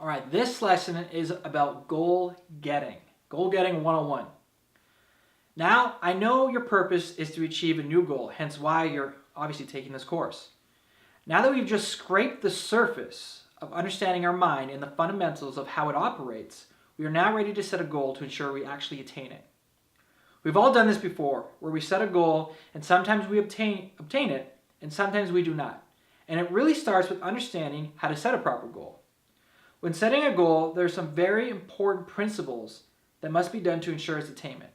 All right, this lesson is about goal getting. Goal getting 101. Now, I know your purpose is to achieve a new goal, hence why you're obviously taking this course. Now that we've just scraped the surface of understanding our mind and the fundamentals of how it operates, we are now ready to set a goal to ensure we actually attain it. We've all done this before, where we set a goal and sometimes we obtain it and sometimes we do not. And it really starts with understanding how to set a proper goal. When setting a goal, there are some very important principles that must be done to ensure its attainment.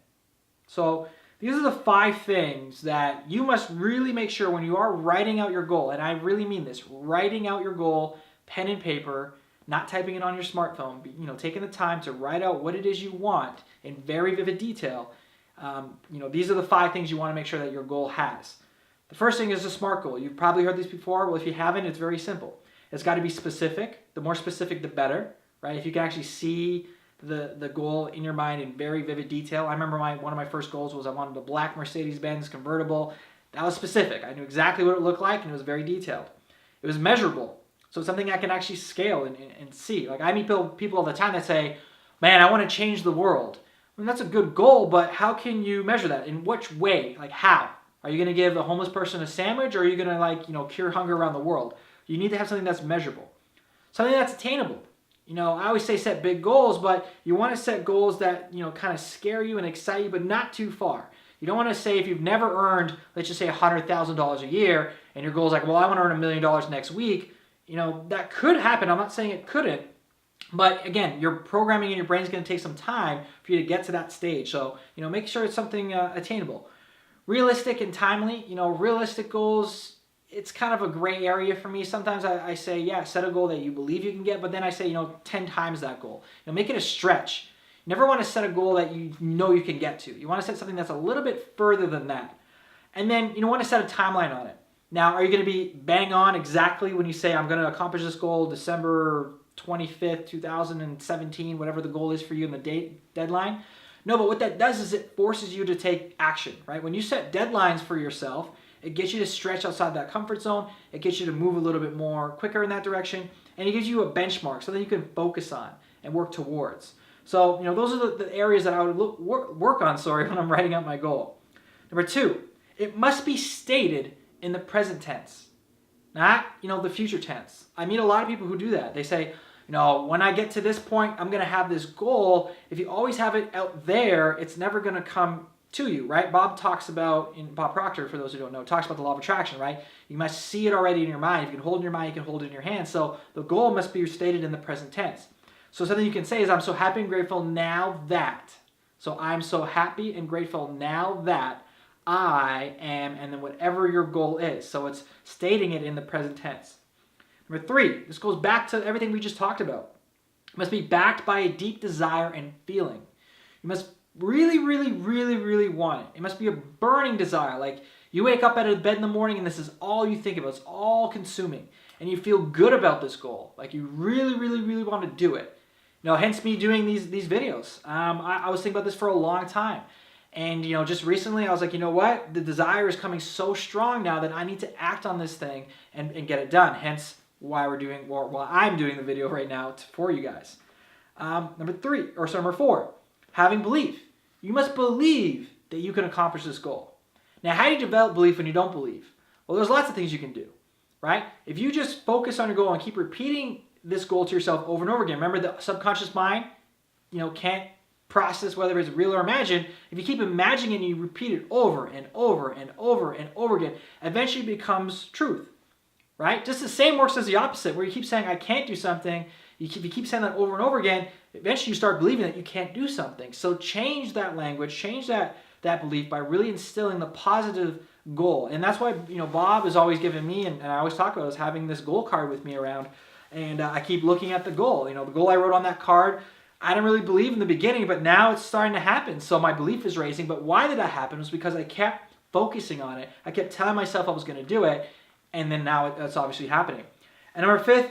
So these are the 5 things that you must really make sure when you are writing out your goal, and I really mean this, writing out your goal, pen and paper, not typing it on your smartphone, but, taking the time to write out what it is you want in very vivid detail. These are the 5 things you want to make sure that your goal has. The first thing is a SMART goal. You've probably heard this before. Well, if you haven't, it's very simple. It's got to be specific. The more specific, the better, right? If you can actually see the goal in your mind in very vivid detail. I remember one of my first goals was I wanted a black Mercedes-Benz convertible. That was specific. I knew exactly what it looked like, and it was very detailed. It was measurable. So it's something I can actually scale and see. Like I meet people all the time that say, man, I want to change the world. I mean, that's a good goal, but how can you measure that? In which way? Like how? Are you going to give a homeless person a sandwich, or are you going to cure hunger around the world? You need to have something that's measurable, something that's attainable. I always say set big goals, but you want to set goals that, kind of scare you and excite you, but not too far. You don't want to say if you've never earned, let's just say $100,000 a year, and your goal is like, well, I want to earn $1 million next week. That could happen. I'm not saying it couldn't, but again, your programming in your brain is going to take some time for you to get to that stage. So, make sure it's something attainable. Realistic and timely, realistic goals, it's kind of a gray area for me. Sometimes I say, yeah, set a goal that you believe you can get, but then I say, 10 times that goal. Make it a stretch. You never want to set a goal that you know you can get to. You want to set something that's a little bit further than that. And then you want to set a timeline on it. Now, are you going to be bang on exactly when you say, I'm going to accomplish this goal December 25th, 2017, whatever the goal is for you in the deadline? No, but what that does is it forces you to take action, right? When you set deadlines for yourself, it gets you to stretch outside that comfort zone. It gets you to move a little bit more quicker in that direction. And it gives you a benchmark, something you can focus on and work towards. So, those are the areas that I would work on, when I'm writing out my goal. Number 2, it must be stated in the present tense, not, the future tense. I meet a lot of people who do that. They say, when I get to this point, I'm going to have this goal. If you always have it out there, it's never going to come to you, right? Bob Proctor, for those who don't know, talks about the law of attraction, right? You must see it already in your mind. If you can hold it in your mind, you can hold it in your hand. So the goal must be stated in the present tense. So something you can say is, I'm so happy and grateful now that. So I'm so happy and grateful now that I am, and then whatever your goal is. So it's stating it in the present tense. Number 3, this goes back to everything we just talked about. It must be backed by a deep desire and feeling. You must really, really, really, really want it. It must be a burning desire. Like you wake up out of bed in the morning and this is all you think about. It's all consuming. And you feel good about this goal. Like you really, really, really want to do it. Hence me doing these videos. I was thinking about this for a long time. And, just recently I was like, you know what? The desire is coming so strong now that I need to act on this thing and get it done. Hence why I'm doing the video right now for you guys. Number 4, having belief. You must believe that you can accomplish this goal. Now, how do you develop belief when you don't believe? Well, there's lots of things you can do, right? If you just focus on your goal and keep repeating this goal to yourself over and over again, remember the subconscious mind, can't process whether it's real or imagined. If you keep imagining it and you repeat it over and over and over and over again, eventually it becomes truth, right? Just the same works as the opposite, where you keep saying, I can't do something. If you keep saying that over and over again, eventually you start believing that you can't do something. So change that language, change that belief by really instilling the positive goal. And that's why, Bob is always giving me, and I always talk about is having this goal card with me around. And I keep looking at the goal. The goal I wrote on that card, I didn't really believe in the beginning, but now it's starting to happen. So my belief is raising. But why did that happen? It was because I kept focusing on it. I kept telling myself I was going to do it. And then now it's obviously happening. And number 5,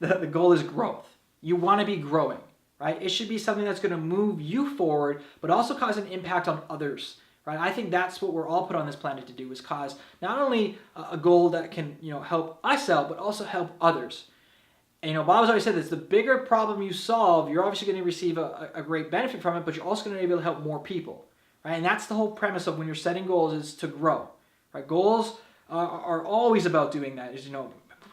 the goal is growth. You want to be growing, right? It should be something that's going to move you forward, but also cause an impact on others, right? I think that's what we're all put on this planet to do, is cause not only a goal that can, help us out, but also help others. And Bob's always said this, the bigger problem you solve, you're obviously going to receive a great benefit from it, but you're also going to be able to help more people, right? And that's the whole premise of when you're setting goals, is to grow, right? Goals are always about doing that, is,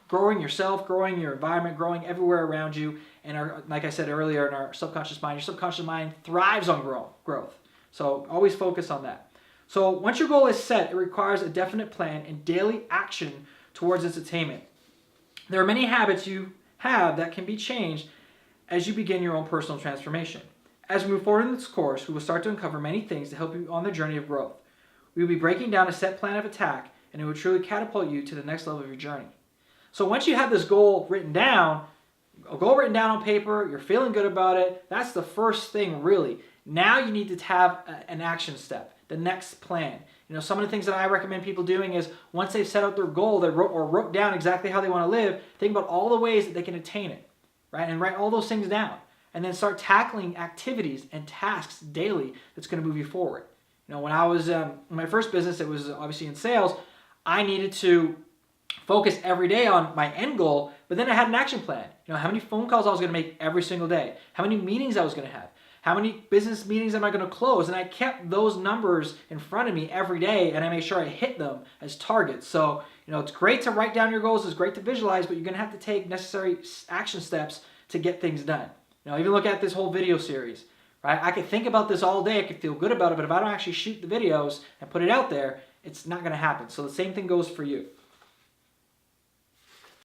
growing yourself, growing your environment, growing everywhere around you. And like I said earlier, in our subconscious mind, your subconscious mind thrives on growth. So always focus on that. So once your goal is set, it requires a definite plan and daily action towards its attainment. There are many habits you have that can be changed as you begin your own personal transformation. As we move forward in this course, we will start to uncover many things to help you on the journey of growth. We will be breaking down a set plan of attack, and it will truly catapult you to the next level of your journey. So once you have this goal written down, a goal written down on paper, you're feeling good about it, that's the first thing really. Now you need to have an action step, the next plan. Some of the things that I recommend people doing is, once they've set out their goal, they wrote down exactly how they want to live, think about all the ways that they can attain it, right? And write all those things down. And then start tackling activities and tasks daily that's going to move you forward. When I was in my first business, it was obviously in sales, I needed to focus every day on my end goal, but then I had an action plan. How many phone calls I was going to make every single day, how many meetings I was going to have, how many business meetings am I going to close? And I kept those numbers in front of me every day, and I made sure I hit them as targets. So, it's great to write down your goals. It's great to visualize, but you're going to have to take necessary action steps to get things done. Even look at this whole video series, right? I could think about this all day. I could feel good about it, but if I don't actually shoot the videos and put it out there, it's not going to happen. So the same thing goes for you.